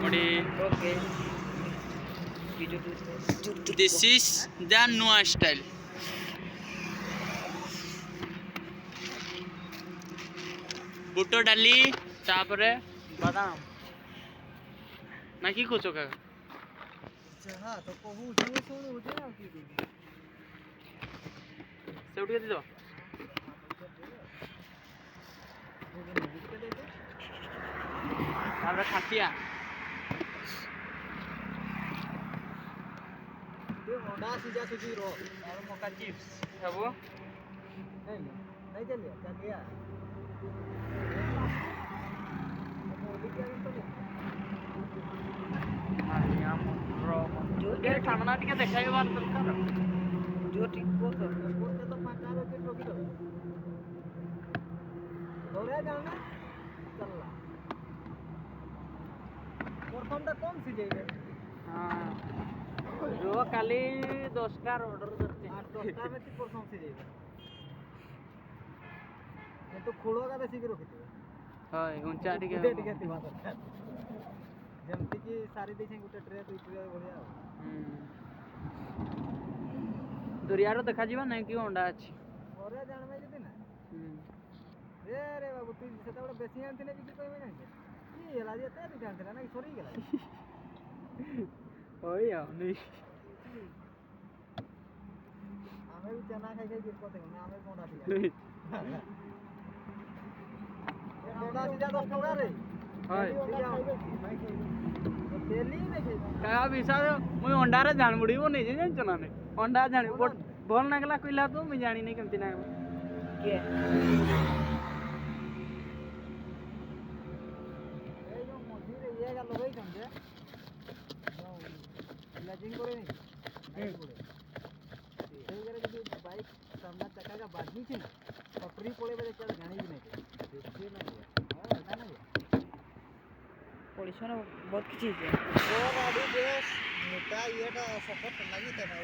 comedy. Okay. This is the Noah style. बुटो डाली तापरे बादाम ना की कुछ का हाँ तो कहूँ जो सुनो जे ना की दी से उठ के दे दो तापरे खासिया ये होंडा सीधा सुजी रो और मक्का चिप्स है वो नहीं चलिए चलिए जो के सामना टिके देखाई बार दरकार जो ठीक को तो फाटा रे के टोकी दो दौड़े जाना चलला प्रथमटा कम सी जाइए हां जो काली 10 का ऑर्डर करते 10 में की प्रथम सी जाइए ये तो खोलो का बेसी के रखिते हाय ऊंचा टिके टिके बात जेमती की सारी देछे गुटे ट्रे तो ट्रे बढ़िया दुरियारो देखा जीवा नहीं कि होंडा अछि ओरे जानमे जति ना रे बाबू तू सेटा बड़ बेसी आनथिने कि कहबे नहीं की हला जे ते दुकान थिला ना कि सरी गेला ओय आ नहीं हमें भी चना खाई खाई गिर पते ना हमें कोंडा दिया कोंडा सीधा 10 टका रे हाय तेली नहीं खाई का विसा मुई होंडा रे जान बुड़ीबो नहीं जे जान चना ने होंडा जानी बोल ना गला कइला तो मैं जानी नहीं केमती ना के ए जो मोदी रे ये गा लगई समझे लजिंग करे नहीं এই করে যদি বাইক সামনে চাকা का बाजनी थी ना पटरी पड़े बजे चल गाड़ी भी नहीं देखिए ना हां ऐसा नहीं ओडिशा रो बहुत चीज है और गाड़ी बेस मोटा येटा सपोर्ट लगी थे ना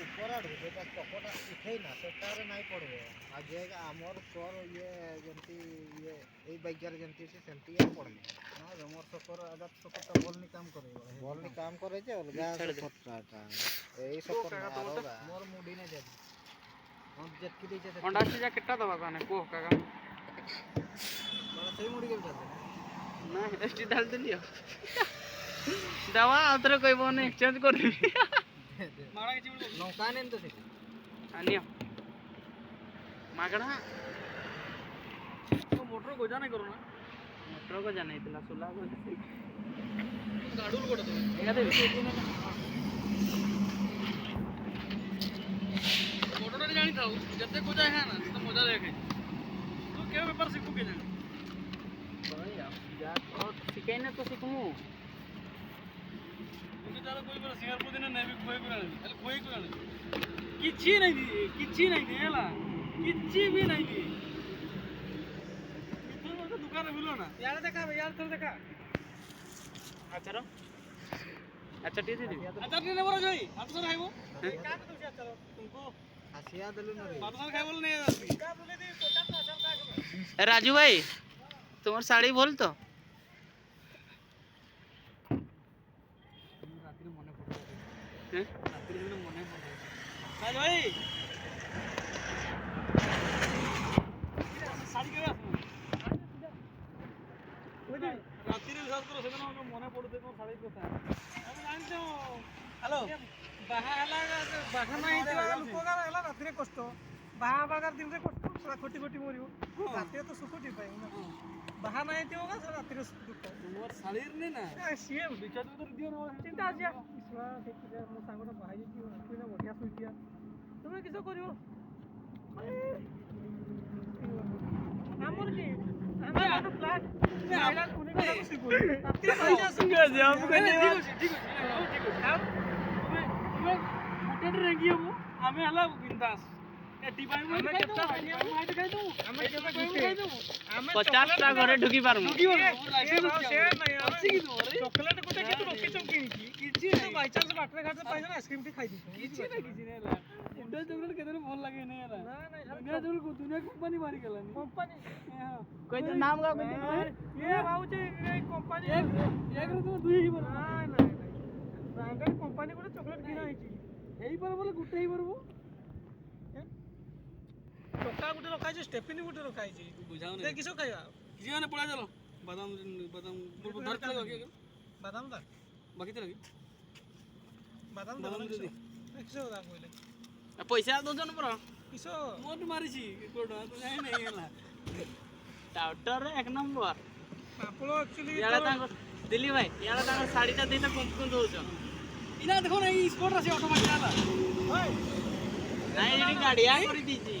ऊपर आड़ बेटा चकोटा उठे ना सेटारे नहीं पड़बो आ जेगा हमर सर ये जंती ये ए बाइकर जंती से सेंटी या पड़ले ना हमर सकर आदा सकोटा बोलनी काम करे बोलनी काम करे जे अलगा सकोटा ए सकोट आरोगा मोर मुडी ने जे हम जटकी दी जे होंडा से जा कितना दबा ताने को काका बड़ा सही मुडी के चलते ना एसटी डाल दे लियो दवा आतरे कोई बोने एक्सचेंज कर दी मारा के चिमड़ नौका ने तो से आनियो मागड़ा तो मोटर को जाने करो ना मोटर को जाने इतला सुला को गाडूल कोड दे एगा दे मोटर ने जानी था जब को जाए है ना तो मजा देखे तो के पेपर सीखू के जाने बढ़िया जा और सिखाइने तो सीखमु मुझे तारा कोई बार सिंगापुर दिन नहीं भी कोई कोई किछि नहीं दी हेला किछि भी नहीं दी इधर तो दुकान में मिलो ना यार देखा थोड़ा देखा अच्छा टी दी अच्छा टी ने बोला जोई आप सर खाइबो का तो चलो तुमको हसिया दलु न रे बात सर खाइ बोल नहीं का बोले दी 50 असल का राजू भाई तुम्हार साड़ी बोल तो रात्रि मने पड़ो रात्रि में मने पड़ो राजू भाई साड़ी के आस ओजे रात्रि विश्वास करो सेदिन मने पड़ते को साड़ी को हम जानते हो हेलो बाहा हला बाहा नहीं दिवा लोक का हला रात्रि कष्ट बाहा बागार दिन रे कष्ट पूरा खोटी खोटी मरियो रात्रि तो सुखटी पाई बाहा नहीं दियो का रात्रि दुख मोर साड़ीर ने ना सीएम बिचार तो दियो ना चिंता आजा इसवा ठीक है मो सांगटा बाहा दियो ना बढ़िया सुई दिया तुमे किसो करियो हमर की हमरा तो प्लान आइला कोने का सिखो रात्रि पैसा सुंगे जे हम कहले ठीक है अब तुमे मोटर रेंगी हम हमें हला बिंदास हमें 50 टा घरे ढुकी पारमु चॉकलेट कोटे के रखी चौकी किछि तो बाय चांस बाटरे घाट से पाइना आइसक्रीम टी खाई दी किछि ना इंडिया चॉकलेट केदरे भल लागे नहीं यार ना दुनिया चॉकलेट को दुनिया कंपनी मारी गेलानी कंपनी हां कोई तो नाम का ये बाबू जी कंपनी एक रे तो दुई ही बोल ଉଠେଇ ପାରବୁ ଟୋକା ଗୋଟେ ରଖା ହେଇଛି ଷ୍ଟେଫିନି ଗୋଟେ ରଖା ହେଇଛି ବୁଝାଉନି ସେ କିସ ଖାଇବା କିଛି ମାନେ ପଳା ଚାଲ ବାଦାମ ବାଦାମ ଧରତେ ଲାଗି ବାଦାମ दा ବାକି ତେ ଲାଗି ବାଦାମ ବାଦାମ दा ଦେଦି କିସ दा କହିଲେ ପଇସା ଦଉଛନ ପରା କିସ ମୋଟ ମାରିଛି କୋଟ ତୁ ଜାଣି ନାହିଁ ହେଲା टाउटर एक नंबर ଆପଣ ଆକ୍ଚୁଆଲି याला तांग दिल्ली भाई याला तांग साडीटा देता कुंकुम दोछ इना देखो ना ई स्पोर्ट रा से ऑटोमेटिक आला नाही इनी गाडी आ करी दीची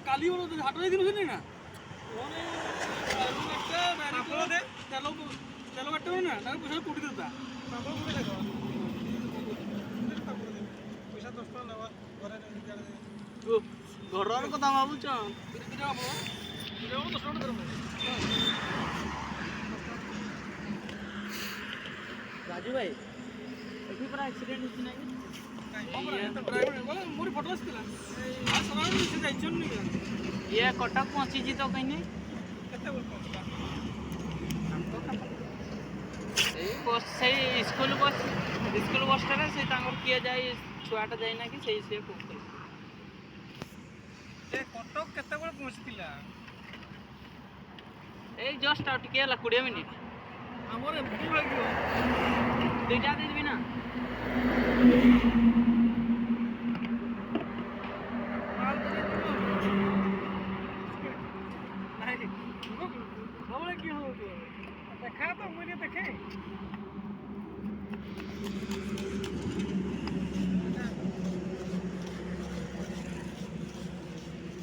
काली वाला तो हाटो दे दिनु ना ओने आपण दे चलो चलो कट्टो ना ना पैसा कोटी देता ଆପଣ କୋଉଠି ଦେଖ ପଇସା 10 ଟଙ୍କା ନେବା ଘରେ ଘରର କଥା ଭାବୁଛ राजू भाई एठी पर एक्सीडेंट होची नाही मोर फोटो आसला आ सवाल से जाइछन नी ये कटक पहुंची जी तो कहीं केते बोल पहुंचला ए बस से स्कूल बस रे से तांगर किया जाय छुआटा जाय ना कि सही से पहुंचल ए कटक केते बोल पहुंचतिला ए जस्ट आउट के ला 20 मिनिट हमरे भूल लागियो दुईटा दे देबी ना माल दे नहीं हमरे की हो तो देखा तो मुझे देखे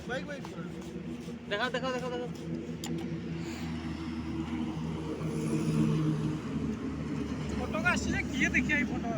बाइक देखा फोटो का आसी किए देखिए फोटो